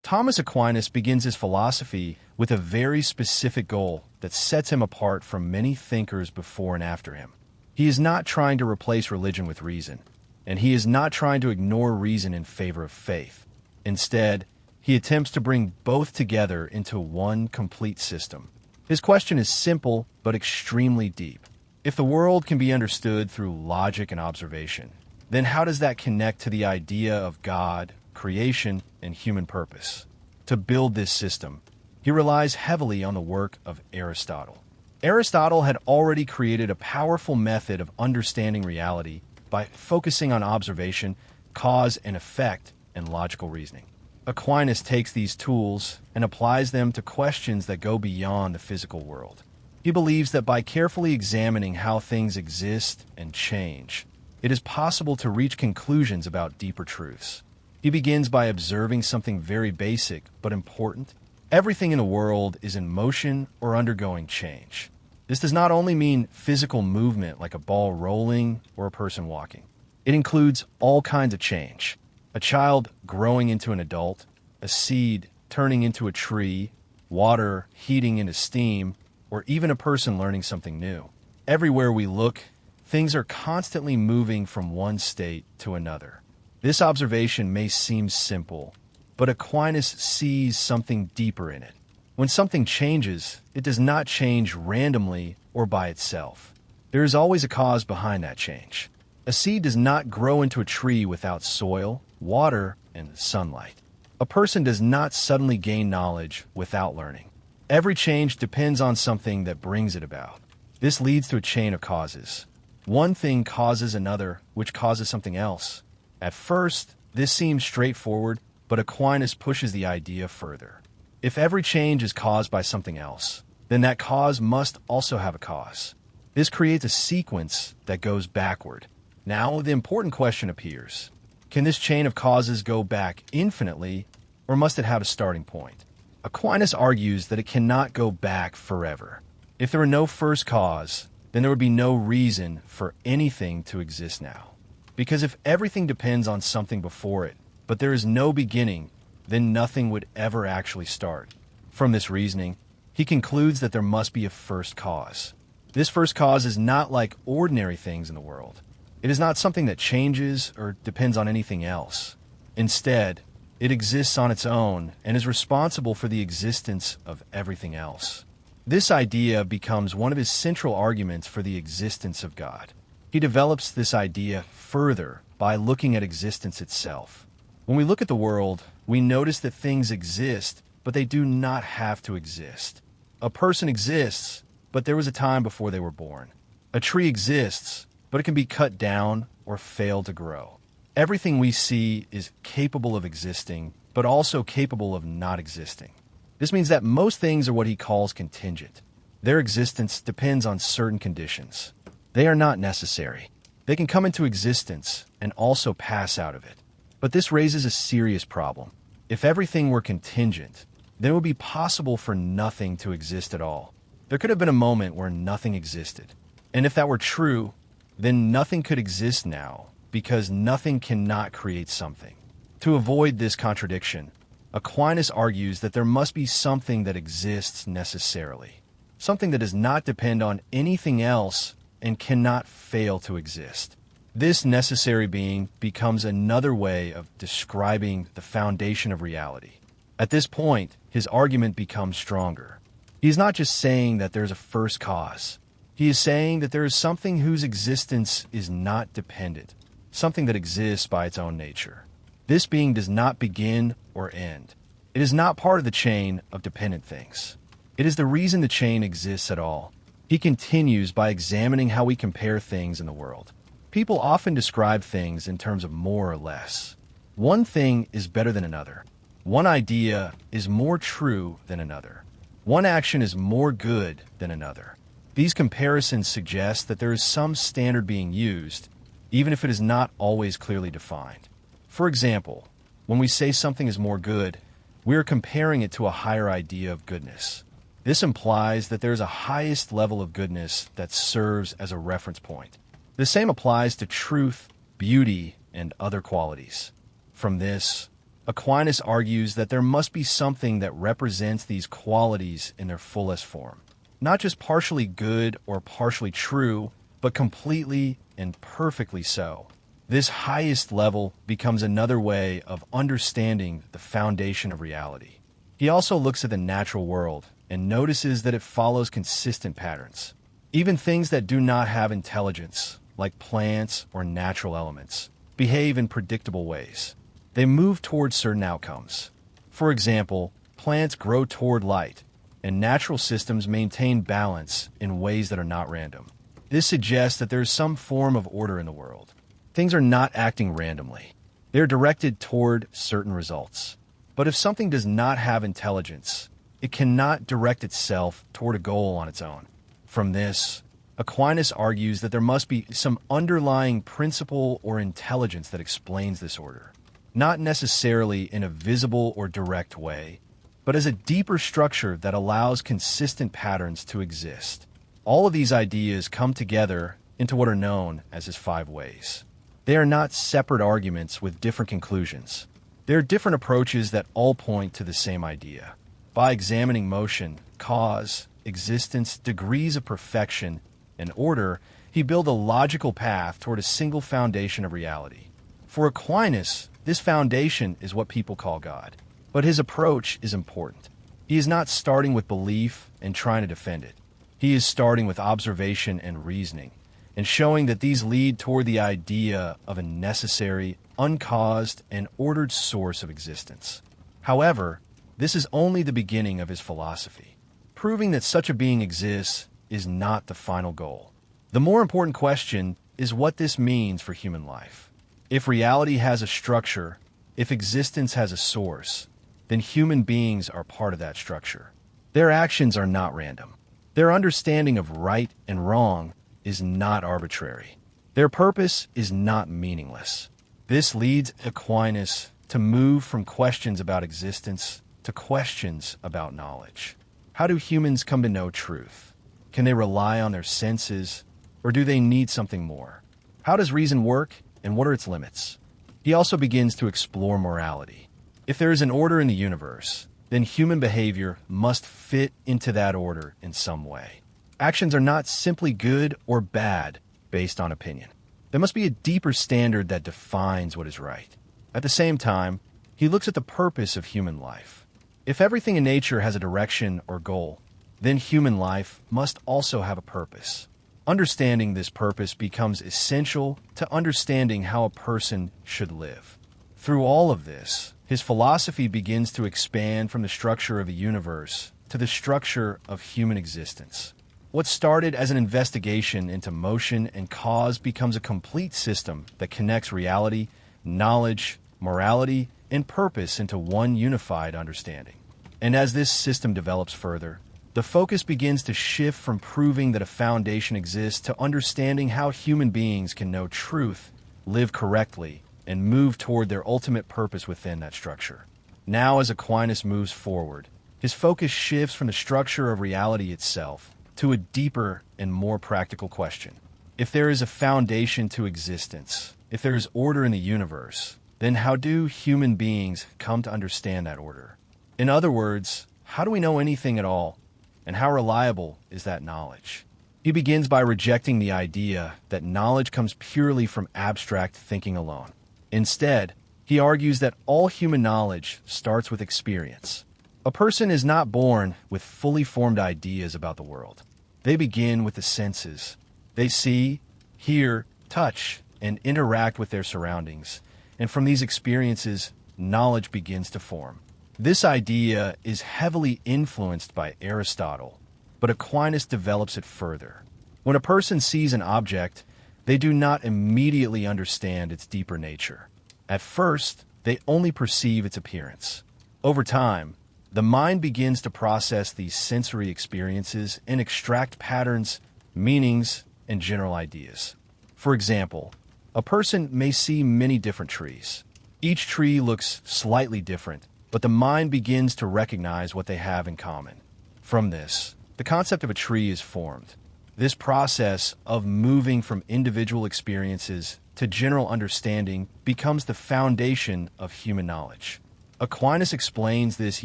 Thomas Aquinas begins his philosophy with a very specific goal that sets him apart from many thinkers before and after him. He is not trying to replace religion with reason, and he is not trying to ignore reason in favor of faith. Instead, he attempts to bring both together into one complete system. His question is simple but extremely deep. If the world can be understood through logic and observation, then how does that connect to the idea of God, creation, and human purpose? To build this system, he relies heavily on the work of Aristotle. Aristotle had already created a powerful method of understanding reality by focusing on observation, cause and effect, and logical reasoning. Aquinas takes these tools and applies them to questions that go beyond the physical world. He believes that by carefully examining how things exist and change, it is possible to reach conclusions about deeper truths. He begins by observing something very basic but important. Everything in the world is in motion or undergoing change. This does not only mean physical movement like a ball rolling or a person walking. It includes all kinds of change. A child growing into an adult, a seed turning into a tree, water heating into steam, or even a person learning something new. Everywhere we look, things are constantly moving from one state to another. This observation may seem simple, but Aquinas sees something deeper in it. When something changes, it does not change randomly or by itself. There is always a cause behind that change. A seed does not grow into a tree without soil, water, and sunlight. A person does not suddenly gain knowledge without learning. Every change depends on something that brings it about. This leads to a chain of causes. One thing causes another, which causes something else. At first, this seems straightforward, but Aquinas pushes the idea further. If every change is caused by something else, then that cause must also have a cause. This creates a sequence that goes backward. Now, the important question appears. Can this chain of causes go back infinitely, or must it have a starting point? Aquinas argues that it cannot go back forever. If there were no first cause, then there would be no reason for anything to exist now. Because if everything depends on something before it, but there is no beginning, then nothing would ever actually start. From this reasoning, he concludes that there must be a first cause. This first cause is not like ordinary things in the world. It is not something that changes or depends on anything else. Instead, it exists on its own and is responsible for the existence of everything else. This idea becomes one of his central arguments for the existence of God. He develops this idea further by looking at existence itself. When we look at the world, we notice that things exist, but they do not have to exist. A person exists, but there was a time before they were born. A tree exists, but it can be cut down or fail to grow. Everything we see is capable of existing, but also capable of not existing. This means that most things are what he calls contingent. Their existence depends on certain conditions. They are not necessary. They can come into existence and also pass out of it. But this raises a serious problem. If everything were contingent, then it would be possible for nothing to exist at all. There could have been a moment where nothing existed. And if that were true, then nothing could exist now, because nothing cannot create something. To avoid this contradiction, Aquinas argues that there must be something that exists necessarily, something that does not depend on anything else and cannot fail to exist. This necessary being becomes another way of describing the foundation of reality. At this point, his argument becomes stronger. He is not just saying that there is a first cause. He is saying that there is something whose existence is not dependent, something that exists by its own nature. This being does not begin or end. It is not part of the chain of dependent things. It is the reason the chain exists at all. He continues by examining how we compare things in the world. People often describe things in terms of more or less. One thing is better than another. One idea is more true than another. One action is more good than another. These comparisons suggest that there is some standard being used, even if it is not always clearly defined. For example, when we say something is more good, we are comparing it to a higher idea of goodness. This implies that there is a highest level of goodness that serves as a reference point. The same applies to truth, beauty, and other qualities. From this, Aquinas argues that there must be something that represents these qualities in their fullest form. Not just partially good or partially true, but completely and perfectly so. This highest level becomes another way of understanding the foundation of reality. He also looks at the natural world and notices that it follows consistent patterns. Even things that do not have intelligence, like plants or natural elements, behave in predictable ways. They move towards certain outcomes. For example, plants grow toward light, and natural systems maintain balance in ways that are not random. This suggests that there is some form of order in the world. Things are not acting randomly. They are directed toward certain results. But if something does not have intelligence, it cannot direct itself toward a goal on its own. From this, Aquinas argues that there must be some underlying principle or intelligence that explains this order, not necessarily in a visible or direct way, but as a deeper structure that allows consistent patterns to exist. All of these ideas come together into what are known as his 5 ways. They are not separate arguments with different conclusions. They are different approaches that all point to the same idea. By examining motion, cause, existence, degrees of perfection, and order, he built a logical path toward a single foundation of reality. For Aquinas, this foundation is what people call God. But his approach is important. He is not starting with belief and trying to defend it. He is starting with observation and reasoning, and showing that these lead toward the idea of a necessary, uncaused, and ordered source of existence. However, this is only the beginning of his philosophy. Proving that such a being exists is not the final goal. The more important question is what this means for human life. If reality has a structure, if existence has a source, then human beings are part of that structure. Their actions are not random. Their understanding of right and wrong is not arbitrary. Their purpose is not meaningless. This leads Aquinas to move from questions about existence to questions about knowledge. How do humans come to know truth? Can they rely on their senses, or do they need something more? How does reason work, and what are its limits? He also begins to explore morality. If there is an order in the universe, then human behavior must fit into that order in some way. Actions are not simply good or bad based on opinion. There must be a deeper standard that defines what is right. At the same time, he looks at the purpose of human life. If everything in nature has a direction or goal, then human life must also have a purpose. Understanding this purpose becomes essential to understanding how a person should live. Through all of this, his philosophy begins to expand from the structure of a universe to the structure of human existence. What started as an investigation into motion and cause becomes a complete system that connects reality, knowledge, morality, and purpose into one unified understanding. And as this system develops further, the focus begins to shift from proving that a foundation exists to understanding how human beings can know truth, live correctly, and move toward their ultimate purpose within that structure. Now, as Aquinas moves forward, his focus shifts from the structure of reality itself to a deeper and more practical question. If there is a foundation to existence, if there is order in the universe, then how do human beings come to understand that order? In other words, how do we know anything at all? And how reliable is that knowledge? He begins by rejecting the idea that knowledge comes purely from abstract thinking alone. Instead, he argues that all human knowledge starts with experience. A person is not born with fully formed ideas about the world. They begin with the senses. They see, hear, touch, and interact with their surroundings. And from these experiences, knowledge begins to form. This idea is heavily influenced by Aristotle, but Aquinas develops it further. When a person sees an object, they do not immediately understand its deeper nature. At first, they only perceive its appearance. Over time, the mind begins to process these sensory experiences and extract patterns, meanings, and general ideas. For example, a person may see many different trees. Each tree looks slightly different, but the mind begins to recognize what they have in common. From this, the concept of a tree is formed. This process of moving from individual experiences to general understanding becomes the foundation of human knowledge. Aquinas explains this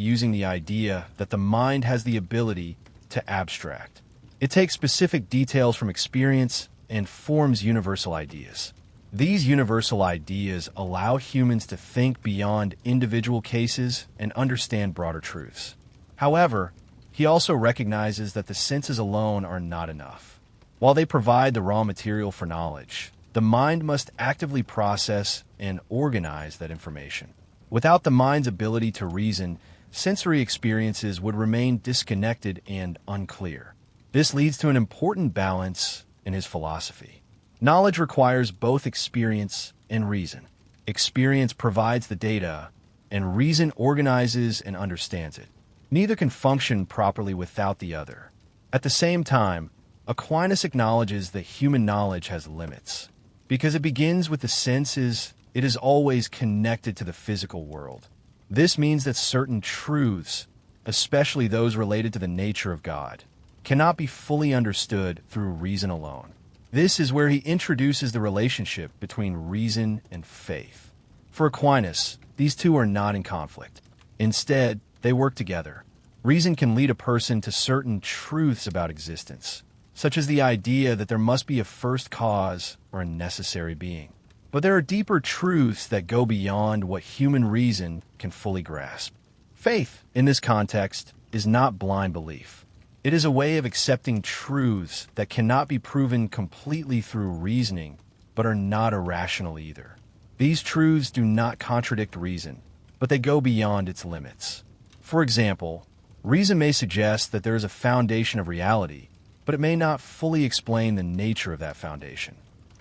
using the idea that the mind has the ability to abstract. It takes specific details from experience and forms universal ideas. These universal ideas allow humans to think beyond individual cases and understand broader truths. However, he also recognizes that the senses alone are not enough. While they provide the raw material for knowledge, the mind must actively process and organize that information. Without the mind's ability to reason, sensory experiences would remain disconnected and unclear. This leads to an important balance in his philosophy. Knowledge requires both experience and reason. Experience provides the data, and reason organizes and understands it. Neither can function properly without the other. At the same time, Aquinas acknowledges that human knowledge has limits. Because it begins with the senses, it is always connected to the physical world. This means that certain truths, especially those related to the nature of God, cannot be fully understood through reason alone. This is where he introduces the relationship between reason and faith. For Aquinas, these two are not in conflict. Instead, they work together. Reason can lead a person to certain truths about existence, such as the idea that there must be a first cause or a necessary being. But there are deeper truths that go beyond what human reason can fully grasp. Faith, in this context, is not blind belief. It is a way of accepting truths that cannot be proven completely through reasoning, but are not irrational either. These truths do not contradict reason, but they go beyond its limits. For example, reason may suggest that there is a foundation of reality, but it may not fully explain the nature of that foundation.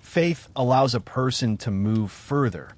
Faith allows a person to move further,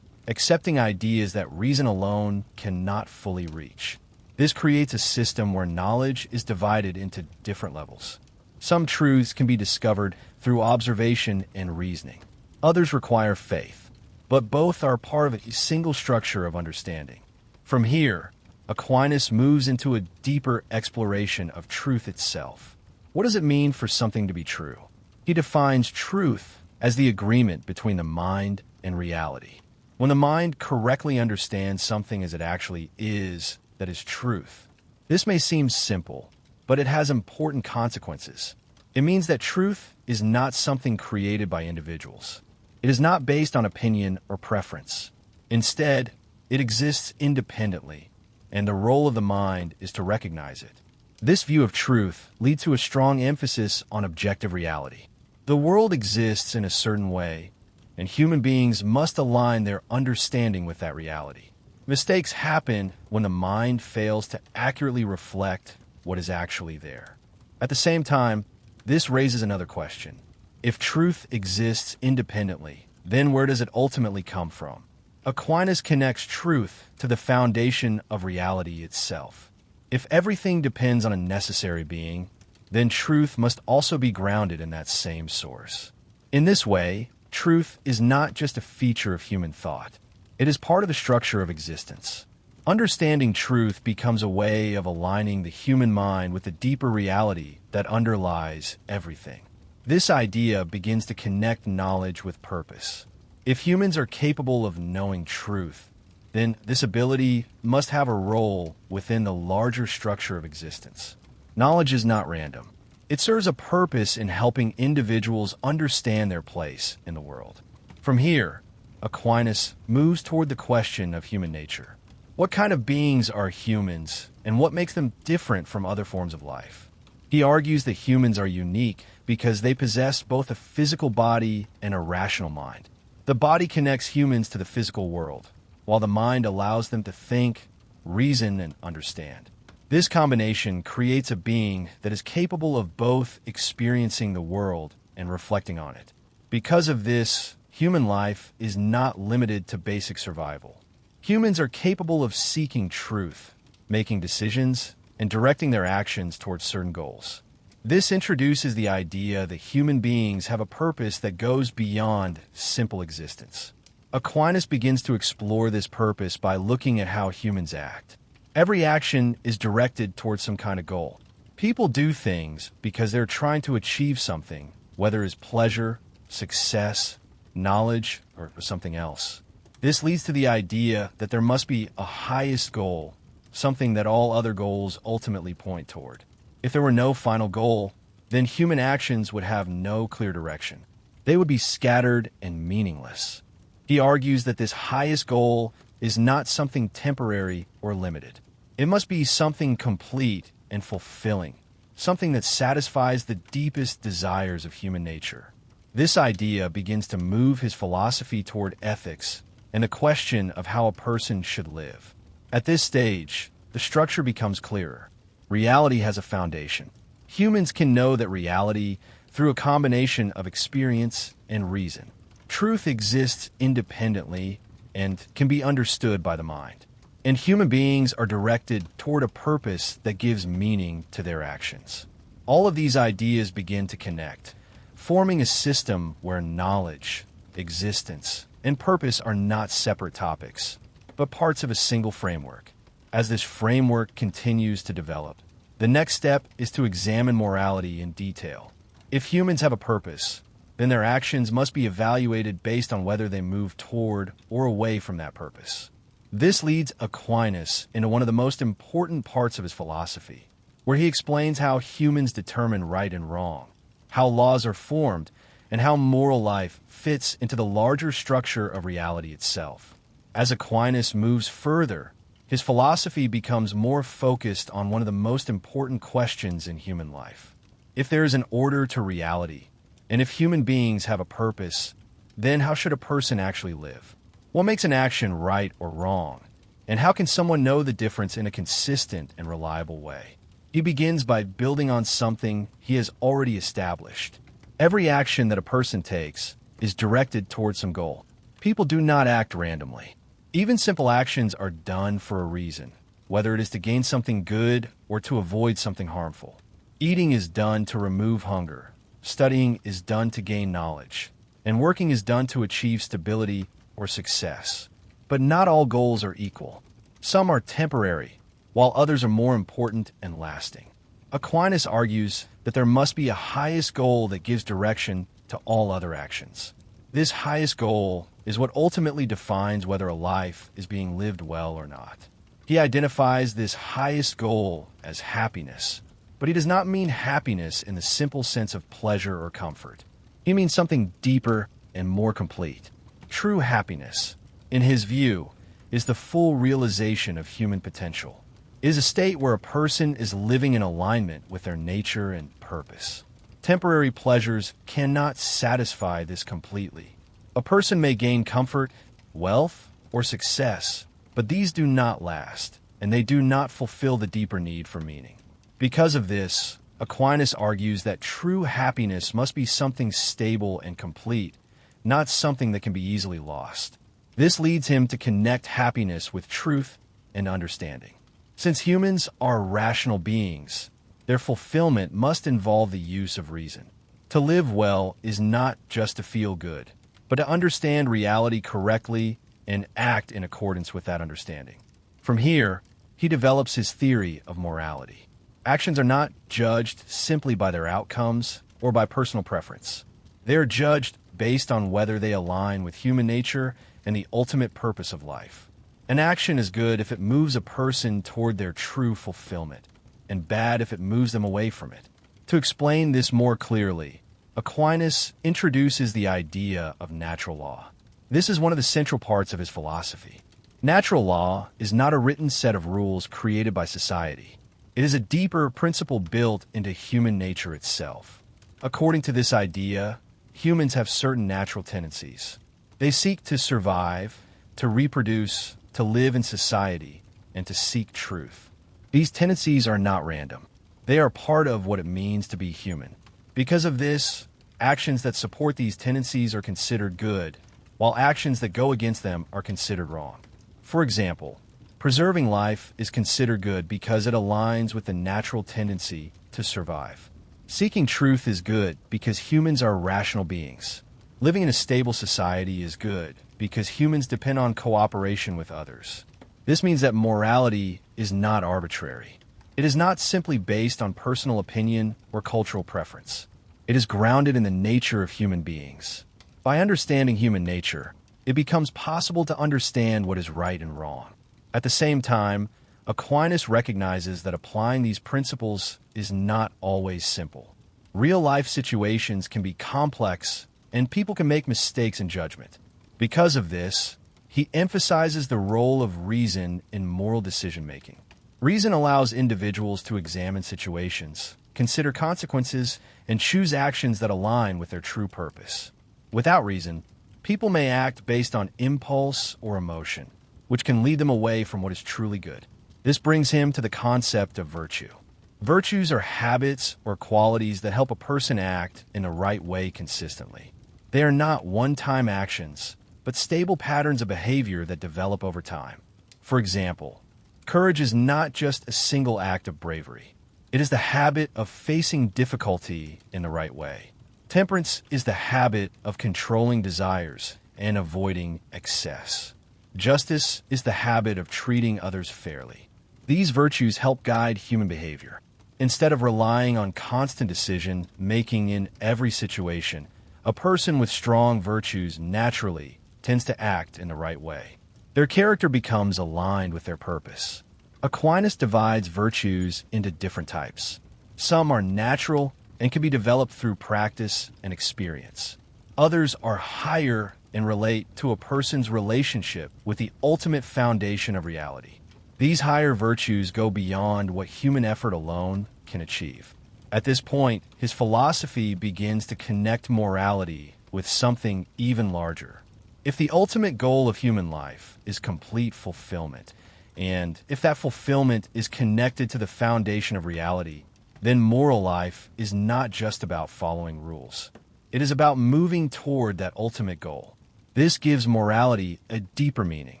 accepting ideas that reason alone cannot fully reach. This creates a system where knowledge is divided into different levels. Some truths can be discovered through observation and reasoning. Others require faith, but both are part of a single structure of understanding. From here, Aquinas moves into a deeper exploration of truth itself. What does it mean for something to be true? He defines truth as the agreement between the mind and reality. When the mind correctly understands something as it actually is, that is truth. This may seem simple, but it has important consequences. It means that truth is not something created by individuals. It is not based on opinion or preference. Instead, it exists independently, and the role of the mind is to recognize it. This view of truth leads to a strong emphasis on objective reality. The world exists in a certain way, and human beings must align their understanding with that reality. Mistakes happen when the mind fails to accurately reflect what is actually there. At the same time, this raises another question. If truth exists independently, then where does it ultimately come from? Aquinas connects truth to the foundation of reality itself. If everything depends on a necessary being, then truth must also be grounded in that same source. In this way, truth is not just a feature of human thought. It is part of the structure of existence. Understanding truth becomes a way of aligning the human mind with the deeper reality that underlies everything. This idea begins to connect knowledge with purpose. If humans are capable of knowing truth, then this ability must have a role within the larger structure of existence. Knowledge is not random. It serves a purpose in helping individuals understand their place in the world. From here, Aquinas moves toward the question of human nature. What kind of beings are humans, and what makes them different from other forms of life? He argues that humans are unique because they possess both a physical body and a rational mind. The body connects humans to the physical world, while the mind allows them to think, reason, and understand. This combination creates a being that is capable of both experiencing the world and reflecting on it. Because of this, human life is not limited to basic survival. Humans are capable of seeking truth, making decisions, and directing their actions towards certain goals. This introduces the idea that human beings have a purpose that goes beyond simple existence. Aquinas begins to explore this purpose by looking at how humans act. Every action is directed towards some kind of goal. People do things because they're trying to achieve something, whether it's pleasure, success, knowledge, or something else. This leads to the idea that there must be a highest goal, something that all other goals ultimately point toward. If there were no final goal, then human actions would have no clear direction. They would be scattered and meaningless. He argues that this highest goal is not something temporary or limited. It must be something complete and fulfilling, something that satisfies the deepest desires of human nature. This idea begins to move his philosophy toward ethics and the question of how a person should live. At this stage, the structure becomes clearer. Reality has a foundation. Humans can know that reality through a combination of experience and reason. Truth exists independently and can be understood by the mind. And human beings are directed toward a purpose that gives meaning to their actions. All of these ideas begin to connect, forming a system where knowledge, existence, and purpose are not separate topics, but parts of a single framework. As this framework continues to develop, the next step is to examine morality in detail. If humans have a purpose, then their actions must be evaluated based on whether they move toward or away from that purpose. This leads Aquinas into one of the most important parts of his philosophy, where he explains how humans determine right and wrong, how laws are formed, and how moral life fits into the larger structure of reality itself. As Aquinas moves further, his philosophy becomes more focused on one of the most important questions in human life. If there is an order to reality, and if human beings have a purpose, then how should a person actually live? What makes an action right or wrong? And how can someone know the difference in a consistent and reliable way? He begins by building on something he has already established. Every action that a person takes is directed towards some goal. People do not act randomly. Even simple actions are done for a reason, whether it is to gain something good or to avoid something harmful. Eating is done to remove hunger. Studying is done to gain knowledge. And working is done to achieve stability or success. But not all goals are equal. Some are temporary, while others are more important and lasting. Aquinas argues that there must be a highest goal that gives direction to all other actions. This highest goal is what ultimately defines whether a life is being lived well or not. He identifies this highest goal as happiness, but he does not mean happiness in the simple sense of pleasure or comfort. He means something deeper and more complete. True happiness, in his view, is the full realization of human potential. It is a state where a person is living in alignment with their nature and purpose. Temporary pleasures cannot satisfy this completely. A person may gain comfort, wealth, or success, but these do not last, and they do not fulfill the deeper need for meaning. Because of this, Aquinas argues that true happiness must be something stable and complete, not something that can be easily lost. This leads him to connect happiness with truth and understanding. Since humans are rational beings, their fulfillment must involve the use of reason. To live well is not just to feel good, but to understand reality correctly and act in accordance with that understanding. From here, he develops his theory of morality. Actions are not judged simply by their outcomes or by personal preference. They are judged based on whether they align with human nature and the ultimate purpose of life. An action is good if it moves a person toward their true fulfillment, and bad if it moves them away from it. To explain this more clearly, Aquinas introduces the idea of natural law. This is one of the central parts of his philosophy. Natural law is not a written set of rules created by society. It is a deeper principle built into human nature itself. According to this idea, humans have certain natural tendencies. They seek to survive, to reproduce, to live in society, and to seek truth. These tendencies are not random. They are part of what it means to be human. Because of this, actions that support these tendencies are considered good, while actions that go against them are considered wrong. For example, preserving life is considered good because it aligns with the natural tendency to survive. Seeking truth is good because humans are rational beings. Living in a stable society is good because humans depend on cooperation with others. This means that morality is not arbitrary. It is not simply based on personal opinion or cultural preference. It is grounded in the nature of human beings. By understanding human nature, it becomes possible to understand what is right and wrong. At the same time, Aquinas recognizes that applying these principles is not always simple. Real-life situations can be complex, and people can make mistakes in judgment. Because of this, he emphasizes the role of reason in moral decision-making. Reason allows individuals to examine situations, consider consequences, and choose actions that align with their true purpose. Without reason, people may act based on impulse or emotion, which can lead them away from what is truly good. This brings him to the concept of virtue. Virtues are habits or qualities that help a person act in the right way consistently. They are not one-time actions, but stable patterns of behavior that develop over time. For example, courage is not just a single act of bravery. It is the habit of facing difficulty in the right way. Temperance is the habit of controlling desires and avoiding excess. Justice is the habit of treating others fairly. These virtues help guide human behavior. Instead of relying on constant decision-making in every situation, a person with strong virtues naturally tends to act in the right way. Their character becomes aligned with their purpose. Aquinas divides virtues into different types. Some are natural and can be developed through practice and experience. Others are higher and relate to a person's relationship with the ultimate foundation of reality. These higher virtues go beyond what human effort alone can achieve. At this point, his philosophy begins to connect morality with something even larger. If the ultimate goal of human life is complete fulfillment, and if that fulfillment is connected to the foundation of reality, then moral life is not just about following rules. It is about moving toward that ultimate goal. This gives morality a deeper meaning.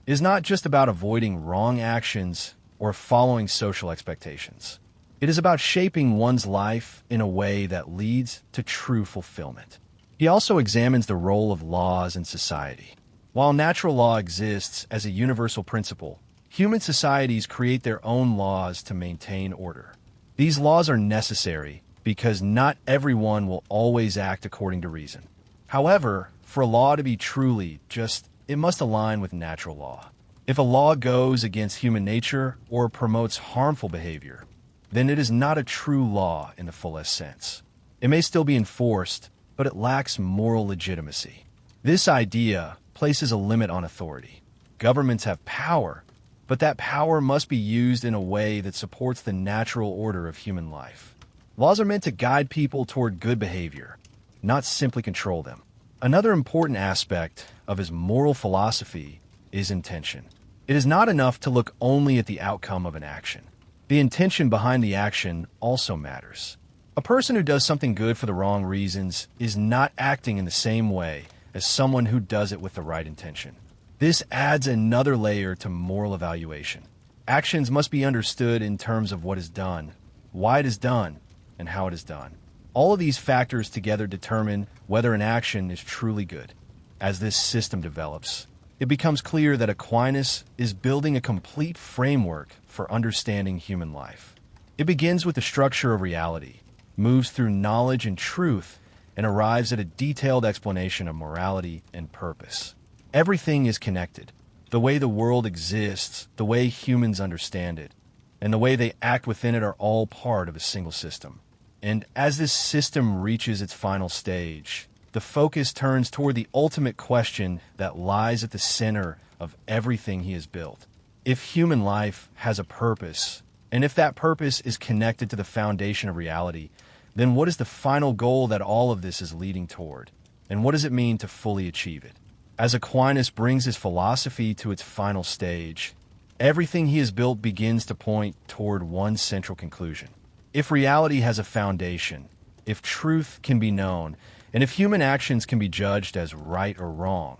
It is not just about avoiding wrong actions or following social expectations. It is about shaping one's life in a way that leads to true fulfillment. He also examines the role of laws in society. While natural law exists as a universal principle, human societies create their own laws to maintain order. These laws are necessary because not everyone will always act according to reason. However, for a law to be truly just, it must align with natural law. If a law goes against human nature or promotes harmful behavior, then it is not a true law in the fullest sense. It may still be enforced, but it lacks moral legitimacy. This idea places a limit on authority. Governments have power, but that power must be used in a way that supports the natural order of human life. Laws are meant to guide people toward good behavior, not simply control them. Another important aspect of his moral philosophy is intention. It is not enough to look only at the outcome of an action. The intention behind the action also matters. A person who does something good for the wrong reasons is not acting in the same way as someone who does it with the right intention. This adds another layer to moral evaluation. Actions must be understood in terms of what is done, why it is done, and how it is done. All of these factors together determine whether an action is truly good. As this system develops, it becomes clear that Aquinas is building a complete framework for understanding human life. It begins with the structure of reality, moves through knowledge and truth, and arrives at a detailed explanation of morality and purpose. Everything is connected. The way the world exists, the way humans understand it, and the way they act within it are all part of a single system. And as this system reaches its final stage, the focus turns toward the ultimate question that lies at the center of everything he has built. If human life has a purpose, and if that purpose is connected to the foundation of reality, then what is the final goal that all of this is leading toward? And what does it mean to fully achieve it? As Aquinas brings his philosophy to its final stage, everything he has built begins to point toward one central conclusion. If reality has a foundation, if truth can be known, and if human actions can be judged as right or wrong,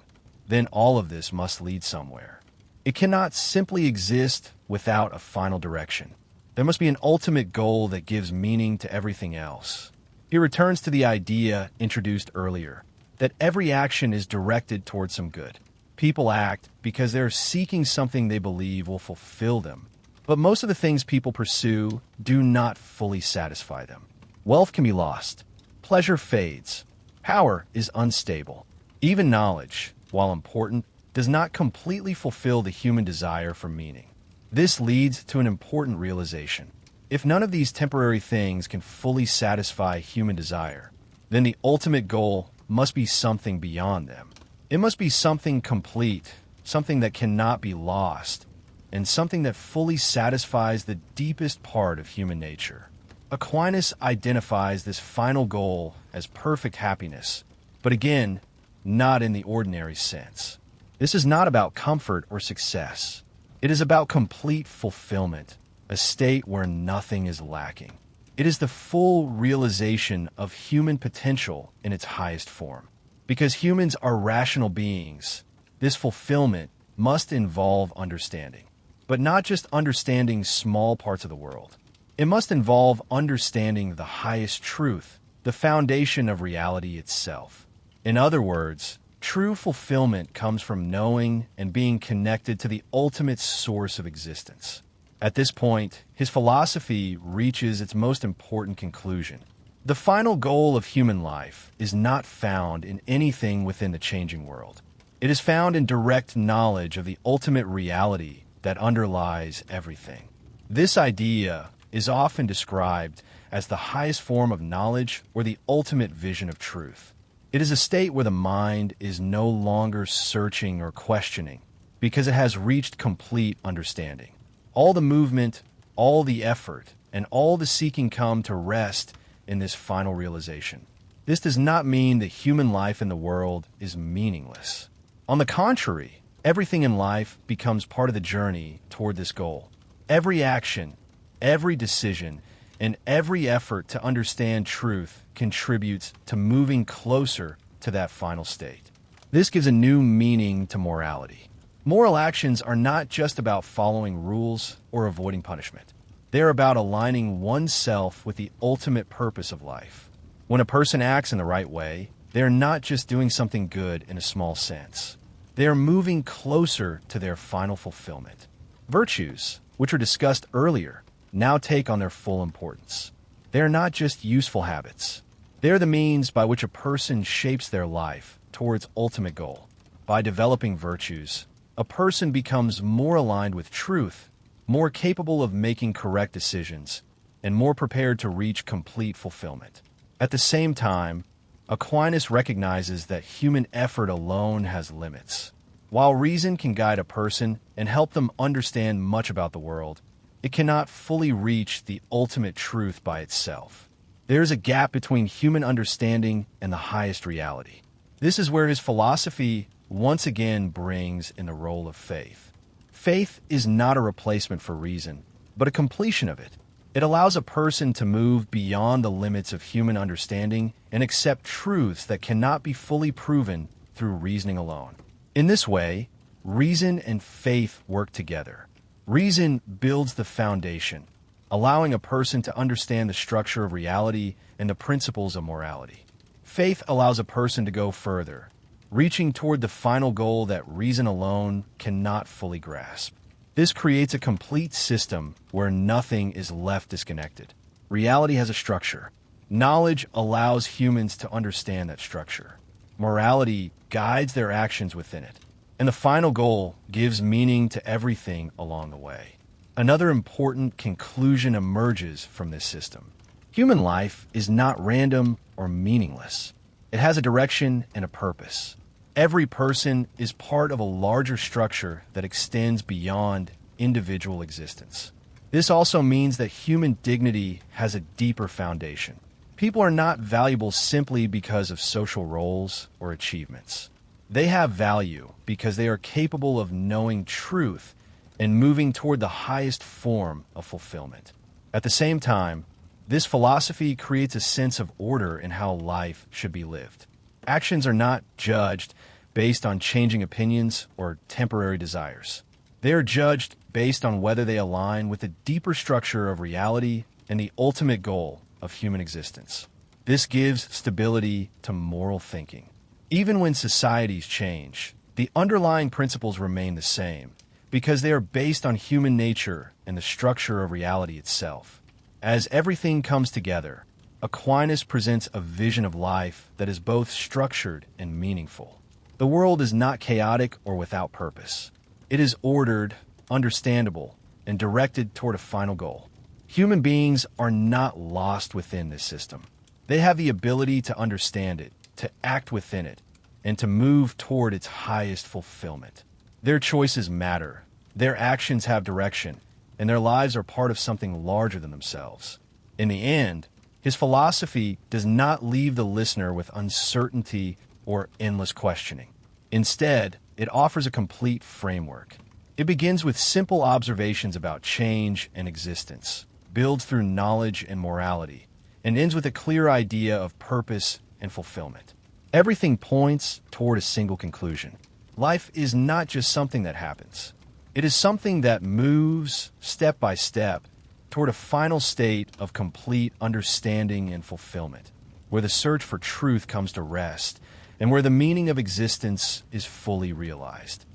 then all of this must lead somewhere. It cannot simply exist without a final direction. There must be an ultimate goal that gives meaning to everything else. He returns to the idea introduced earlier, that every action is directed toward some good. People act because they're seeking something they believe will fulfill them. But most of the things people pursue do not fully satisfy them. Wealth can be lost. Pleasure fades. Power is unstable. Even knowledge, while important, does not completely fulfill the human desire for meaning. This leads to an important realization. If none of these temporary things can fully satisfy human desire, then the ultimate goal must be something beyond them. It must be something complete, something that cannot be lost, and something that fully satisfies the deepest part of human nature. Aquinas identifies this final goal as perfect happiness, but again, not in the ordinary sense. This is not about comfort or success. It is about complete fulfillment, a state where nothing is lacking. It is the full realization of human potential in its highest form. Because humans are rational beings, this fulfillment must involve understanding. But not just understanding small parts of the world. It must involve understanding the highest truth, the foundation of reality itself. In other words, true fulfillment comes from knowing and being connected to the ultimate source of existence. At this point, his philosophy reaches its most important conclusion. The final goal of human life is not found in anything within the changing world. It is found in direct knowledge of the ultimate reality that underlies everything. This idea is often described as the highest form of knowledge or the ultimate vision of truth. It is a state where the mind is no longer searching or questioning because it has reached complete understanding. All the movement, all the effort, and all the seeking come to rest in this final realization. This does not mean that human life in the world is meaningless. On the contrary, everything in life becomes part of the journey toward this goal. Every action, every decision, and every effort to understand truth contributes to moving closer to that final state. This gives a new meaning to morality. Moral actions are not just about following rules or avoiding punishment. They are about aligning oneself with the ultimate purpose of life. When a person acts in the right way, they are not just doing something good in a small sense. They are moving closer to their final fulfillment. Virtues, which were discussed earlier, now take on their full importance. They are not just useful habits. They are the means by which a person shapes their life towards ultimate goal. By developing virtues, a person becomes more aligned with truth, more capable of making correct decisions, and more prepared to reach complete fulfillment. At the same time, Aquinas recognizes that human effort alone has limits. While reason can guide a person and help them understand much about the world, it cannot fully reach the ultimate truth by itself. There is a gap between human understanding and the highest reality. This is where his philosophy once again brings in the role of faith. Faith is not a replacement for reason, but a completion of it. It allows a person to move beyond the limits of human understanding and accept truths that cannot be fully proven through reasoning alone. In this way, reason and faith work together. Reason builds the foundation, allowing a person to understand the structure of reality and the principles of morality. Faith allows a person to go further, reaching toward the final goal that reason alone cannot fully grasp. This creates a complete system where nothing is left disconnected. Reality has a structure. Knowledge allows humans to understand that structure. Morality guides their actions within it. And the final goal gives meaning to everything along the way. Another important conclusion emerges from this system. Human life is not random or meaningless. It has a direction and a purpose. Every person is part of a larger structure that extends beyond individual existence. This also means that human dignity has a deeper foundation. People are not valuable simply because of social roles or achievements. They have value because they are capable of knowing truth and moving toward the highest form of fulfillment. At the same time, this philosophy creates a sense of order in how life should be lived. Actions are not judged based on changing opinions or temporary desires. They are judged based on whether they align with the deeper structure of reality and the ultimate goal of human existence. This gives stability to moral thinking. Even when societies change, the underlying principles remain the same because they are based on human nature and the structure of reality itself. As everything comes together, Aquinas presents a vision of life that is both structured and meaningful. The world is not chaotic or without purpose. It is ordered, understandable, and directed toward a final goal. Human beings are not lost within this system. They have the ability to understand it, to act within it, and to move toward its highest fulfillment. Their choices matter, their actions have direction, and their lives are part of something larger than themselves. In the end, his philosophy does not leave the listener with uncertainty or endless questioning. Instead, it offers a complete framework. It begins with simple observations about change and existence, builds through knowledge and morality, and ends with a clear idea of purpose and fulfillment. Everything points toward a single conclusion. Life is not just something that happens. It is something that moves step by step toward a final state of complete understanding and fulfillment, where the search for truth comes to rest and where the meaning of existence is fully realized.